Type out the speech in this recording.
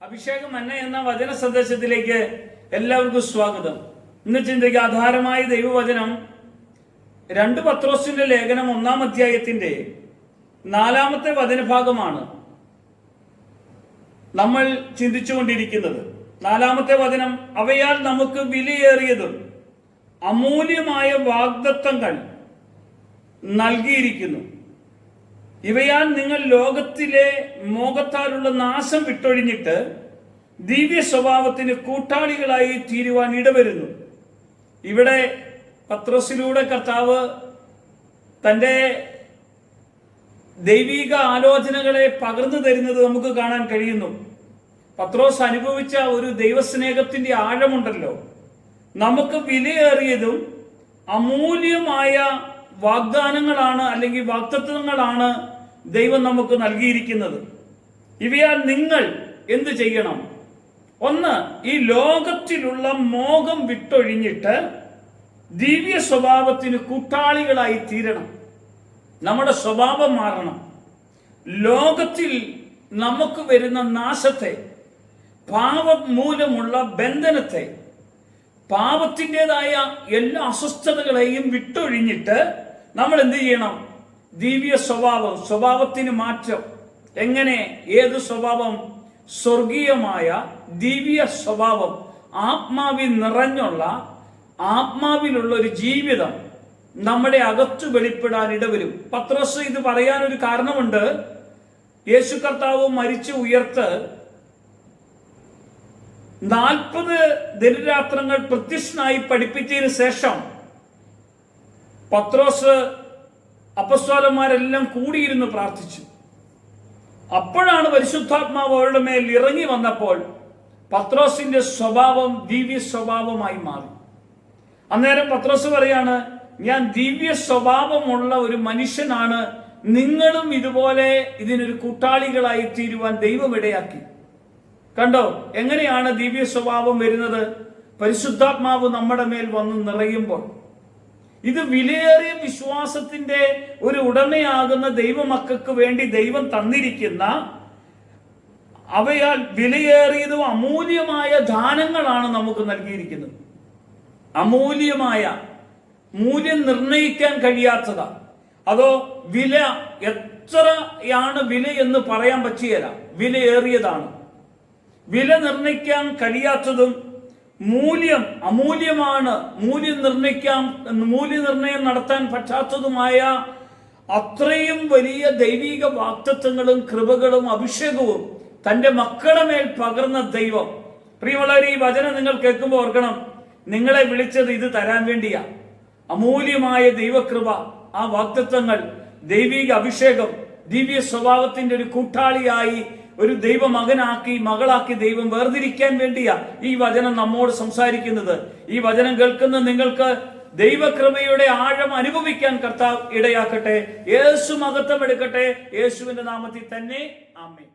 അഭിഷേകം മന്ന എന്ന വചന സന്ദേശത്തിലേക്ക് എല്ലാവർക്കും സ്വാഗതം. ഇന്ന് ചിന്തയ്ക്ക് ആധാരമായ ദൈവവചനം 2 പത്രോസിന്റെ ലേഖനം 1-ാം അധ്യായത്തിന്റെ 4-ാമത്തെ വചനഭാഗമാണ് നമ്മൾ ചിന്തിച്ചുകൊണ്ടിരിക്കുന്നത്. 4-ാമത്തെ വചനം, അവയാൽ നമുക്ക് വിലയേറിയതും അമൂല്യമായ വാഗ്ദത്തങ്ങൾ നൽകിയിരിക്കുന്നു. ഇവയാൽ നിങ്ങൾ ലോകത്തിലെ മോഹത്താലുള്ള നാശം വിട്ടൊഴിഞ്ഞിട്ട് ദിവ്യ സ്വഭാവത്തിന് കൂട്ടാളികളായി തീരുവാൻ ഇടവരുന്നു. ഇവിടെ പത്രോസിലൂടെ കർത്താവ് തൻ്റെ ദൈവിക ആലോചനകളെ പകർന്നു തരുന്നത് നമുക്ക് കാണാൻ കഴിയുന്നു. പത്രോസ് അനുഭവിച്ച ഒരു ദൈവസ്നേഹത്തിന്റെ ആഴമുണ്ടല്ലോ. നമുക്ക് വിലയേറിയതും അമൂല്യമായ വാഗ്ദാനങ്ങളാണ് അല്ലെങ്കിൽ വാഗ്ദത്തങ്ങളാണ് ദൈവം നമുക്ക് നൽകിയിരിക്കുന്നത്. ഇവയാൽ നിങ്ങൾ എന്ത് ചെയ്യണം? ഒന്ന്, ഈ ലോകത്തിലുള്ള മോഹം വിട്ടൊഴിഞ്ഞിട്ട് ദിവ്യ സ്വഭാവത്തിന് കൂട്ടാളികളായി തീരണം. നമ്മുടെ സ്വഭാവം മാറണം. ലോകത്തിൽ നമുക്ക് വരുന്ന നാശത്തെ, പാപം മൂലമുള്ള ബന്ധനത്തെ, പാപത്തിൻ്റെതായ എല്ലാ അസ്വസ്ഥതകളെയും വിട്ടൊഴിഞ്ഞിട്ട് നമ്മൾ എന്ത് ചെയ്യണം? ദിവ്യ സ്വഭാവത്തിന് മാറ്റം. എങ്ങനെ? ഏത് സ്വഭാവം? സ്വർഗീയമായ ദിവ്യ സ്വഭാവം, ആത്മാവിൽ നിറഞ്ഞുള്ള, ആത്മാവിലുള്ള ഒരു ജീവിതം നമ്മുടെ അകത്തു വെളിപ്പെടാൻ ഇടവരും. പത്രോസ് ഇത് പറയാനൊരു കാരണമുണ്ട്. യേശു കർത്താവ് മരിച്ചു ഉയർത്ത് 40 ദിനരാത്രങ്ങൾ പ്രത്യക്ഷനായി പഠിപ്പിച്ചതിന് ശേഷം പത്രോസ് അപ്പസ്തോലന്മാരെല്ലാം കൂടിയിരുന്ന് പ്രാർത്ഥിച്ചു. അപ്പോഴാണ് പരിശുദ്ധാത്മാവ് അവരുടെ മേൽ ഇറങ്ങി വന്നപ്പോൾ പത്രോസിന്റെ സ്വഭാവം ദിവ്യ സ്വഭാവമായി മാറി. അന്നേരം പത്രോസ് പറയാണ്, ഞാൻ ദിവ്യ സ്വഭാവമുള്ള ഒരു മനുഷ്യനാണ്, നിങ്ങളും ഇതുപോലെ ഇതിനൊരു കൂട്ടാളികളായി തീരുവാൻ ദൈവം ഇടയാക്കി. കണ്ടോ എങ്ങനെയാണ് ദിവ്യ സ്വഭാവം വരുന്നത്? പരിശുദ്ധാത്മാവ് നമ്മുടെ മേൽ വന്ന് നിറയുമ്പോൾ. ഇത് വിലയേറിയ വിശ്വാസത്തിന്റെ ഒരു ഉടമയാകുന്ന ദൈവമക്കൾക്ക് വേണ്ടി ദൈവം തന്നിരിക്കുന്ന, അവയാൽ വിലയേറിയതും അമൂല്യമായ ദാനങ്ങളാണ് നമുക്ക് നൽകിയിരിക്കുന്നത്. അമൂല്യമായ, മൂല്യം നിർണയിക്കാൻ കഴിയാത്തതാ. അതോ വില എത്രയാണ് വില എന്ന് പറയാൻ പറ്റുകയില്ല. വിലയേറിയതാണ്. വില നിർണയിക്കാൻ കഴിയാത്തതും മൂല്യം അമൂല്യമാണ്, മൂല്യനിർണയം നടത്താൻ പറ്റാത്തതുമായ അത്രയും വലിയ ദൈവിക വാഗ്ദത്തങ്ങളും കൃപകളും അഭിഷേകവും തൻ്റെ മക്കളുടെ മേൽ പകർന്ന ദൈവം. പ്രിയമുള്ളവരെ, ഈ വചനം നിങ്ങൾ കേൾക്കുമ്പോൾ ഓർക്കണം, നിങ്ങളെ വിളിച്ചത് ഇത് തരാൻ വേണ്ടിയാ. അമൂല്യമായ ദൈവകൃപ, ആ വാഗ്ദത്തങ്ങൾ, ദൈവിക അഭിഷേകം, ദിവ്യ സ്വഭാവത്തിന്റെ ഒരു കൂട്ടാളിയായി, ഒരു ദൈവമകനാക്കി, മകളാക്കി ദൈവം വേർതിരിക്കാൻ വേണ്ടിയാ ഈ വചനം നമ്മോട് സംസാരിക്കുന്നത്. ഈ വചനം കേൾക്കുന്ന നിങ്ങൾക്ക് ദൈവകൃപയുടെ ആഴം അനുഭവിക്കാൻ കർത്താവ് ഇടയാക്കട്ടെ. യേശു മഹത്വം എടുക്കട്ടെ. യേശുവിന്റെ നാമത്തിൽ തന്നെ ആമേൻ.